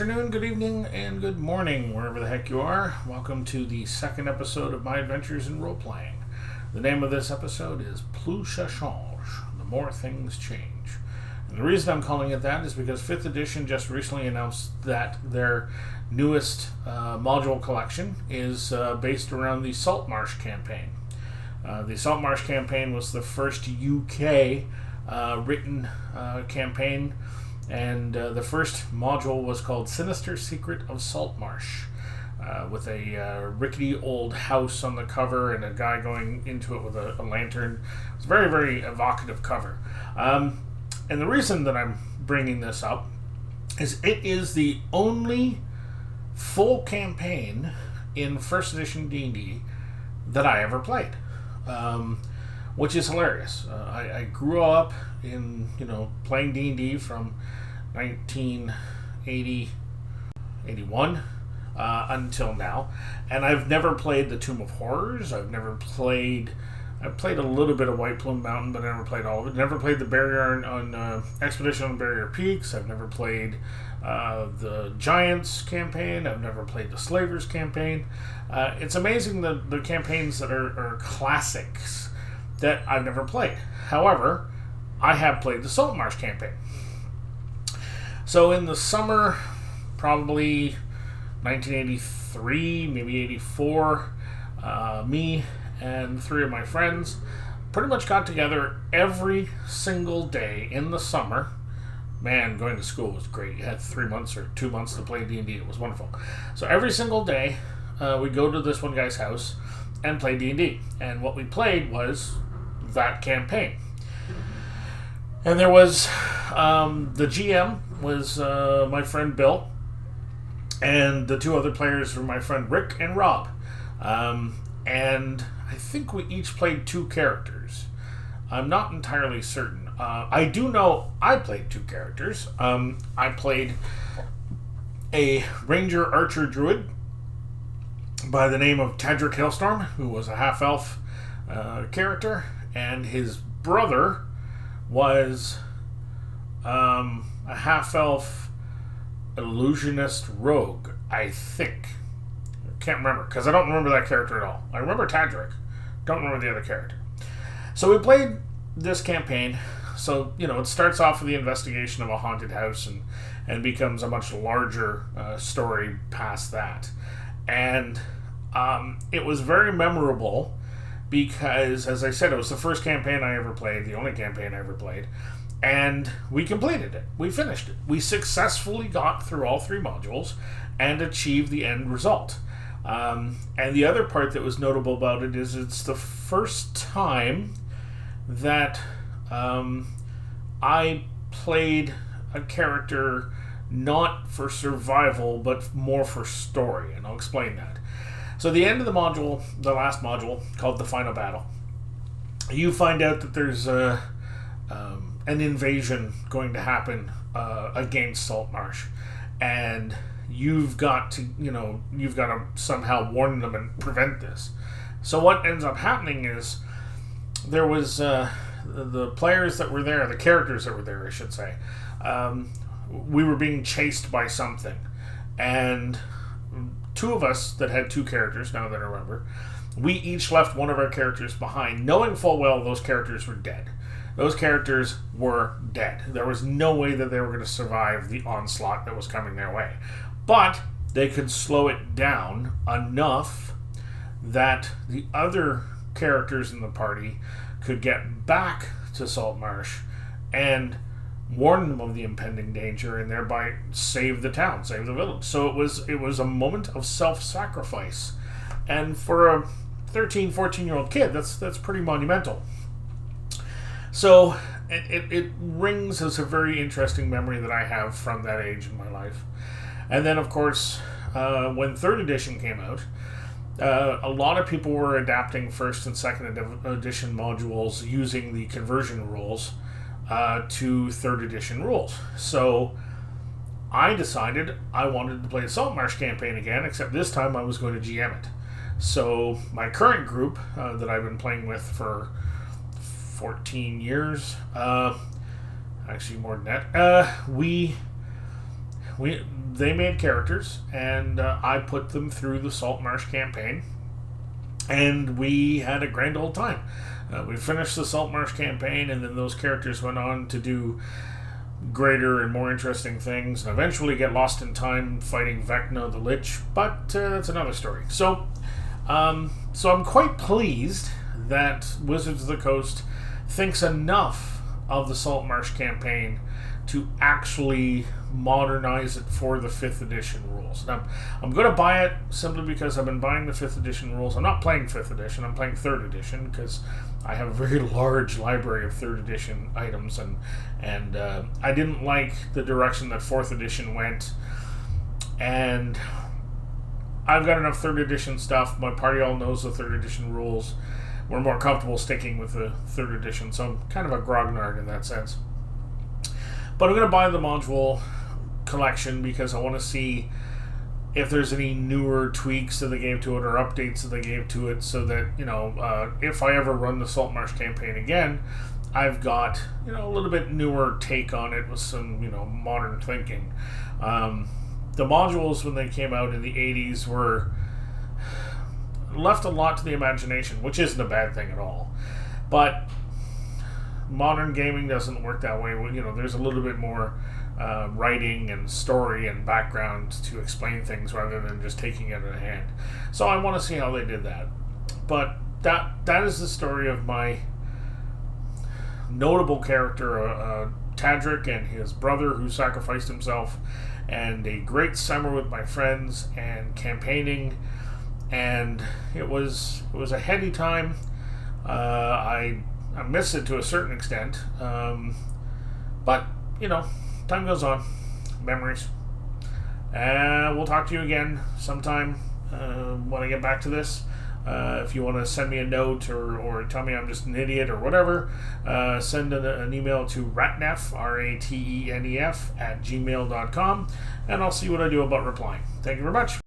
afternoon, good evening, and good morning, wherever the heck you are. Welcome to the second episode of my adventures in role-playing. The name of this episode is Plus ça change, the more things change. And the reason I'm calling it that is because 5th edition just recently announced that their newest module collection is based around the Saltmarsh campaign. The Saltmarsh campaign was the first UK written campaign, and the first module was called Sinister Secret of Saltmarsh, with a rickety old house on the cover and a guy going into it with a lantern. It's a very, very evocative cover. And the reason that I'm bringing this up is it is the only full campaign in first edition D&D that I ever played, which is hilarious. I grew up in playing D&D from 1980, 81 until now, and I've never played the Tomb of Horrors. I've played a little bit of White Plume Mountain, but I never played all of it. Never played the Barrier on Expedition on Barrier Peaks. I've never played the Giants campaign. I've never played the Slavers campaign. It's amazing the campaigns that are classics that I've never played. However, I have played the Saltmarsh campaign. So in the summer, probably 1983, maybe 84, me and 3 of my friends pretty much got together every single day in the summer. Man, going to school was great. You had 3 months or 2 months to play D&D. It was wonderful. So every single day, we'd go to this one guy's house and play D&D. And what we played was that campaign. And there was the GM was my friend Bill, and the 2 other players were my friend Rick and Rob. And I think we each played 2 characters. I'm not entirely certain. I do know I played 2 characters. I played a Ranger Archer Druid by the name of Tadric Hailstorm, who was a half-elf character, and his brother was a half-elf illusionist rogue, I think. I can't remember, because I don't remember that character at all. I remember Tadric. Don't remember the other character. So we played this campaign. So, it starts off with the investigation of a haunted house and becomes a much larger story past that. And it was very memorable because, as I said, it was the first campaign I ever played, the only campaign I ever played, and we completed it. We finished it. We successfully got through all 3 modules and achieved the end result. And the other part that was notable about it is it's the first time that I played a character not for survival, but more for story, and I'll explain that. So the end of the module, the last module, called The Final Battle, you find out that there's an invasion going to happen against Saltmarsh, and you've got to somehow warn them and prevent this. So what ends up happening is there was the players that were there, the characters that were there, I should say, we were being chased by something, and 2 of us that had 2 characters, now that I remember, we each left one of our characters behind, knowing full well those characters were dead. Those characters were dead. There was no way that they were going to survive the onslaught that was coming their way. But they could slow it down enough that the other characters in the party could get back to Saltmarsh and warn them of the impending danger, and thereby save the town, save the village. So it was a moment of self-sacrifice, and for a 13, 14-year-old kid, that's pretty monumental. So it rings as a very interesting memory that I have from that age in my life. And then, of course, when 3rd edition came out, a lot of people were adapting 1st and 2nd edition modules using the conversion rules to 3rd edition rules. So I decided I wanted to play the Saltmarsh campaign again, except this time I was going to GM it. So my current group that I've been playing with for 14 years, actually more than that, we they made characters, and I put them through the Saltmarsh campaign, and we had a grand old time. We finished the Saltmarsh campaign, and then those characters went on to do greater and more interesting things, and eventually get lost in time fighting Vecna the Lich, but that's another story. So I'm quite pleased that Wizards of the Coast thinks enough of the Saltmarsh campaign to actually modernize it for the 5th edition rules. Now, I'm going to buy it simply because I've been buying the 5th edition rules. I'm not playing 5th edition, I'm playing 3rd edition because I have a very large library of 3rd edition items, and I didn't like the direction that 4th edition went, and I've got enough 3rd edition stuff. My party all knows the 3rd edition rules. We're more comfortable sticking with the 3rd edition, so I'm kind of a grognard in that sense. But I'm going to buy the module collection because I want to see if there's any newer tweaks that they gave to it or updates that they gave to it, so that, if I ever run the Saltmarsh campaign again, I've got, a little bit newer take on it with some, modern thinking. The modules, when they came out in the 80s, were left a lot to the imagination, which isn't a bad thing at all. But modern gaming doesn't work that way. There's a little bit more writing and story and background to explain things rather than just taking it in hand. So I want to see how they did that. But that is the story of my notable character, Tadric, and his brother who sacrificed himself, and a great summer with my friends and campaigning. And it was a heady time. I miss it to a certain extent, but time goes on. Memories. And we'll talk to you again sometime when I get back to this. If you want to send me a note or tell me I'm just an idiot or whatever, send an email to ratnef, RATENEF, @gmail.com, and I'll see what I do about replying. Thank you very much.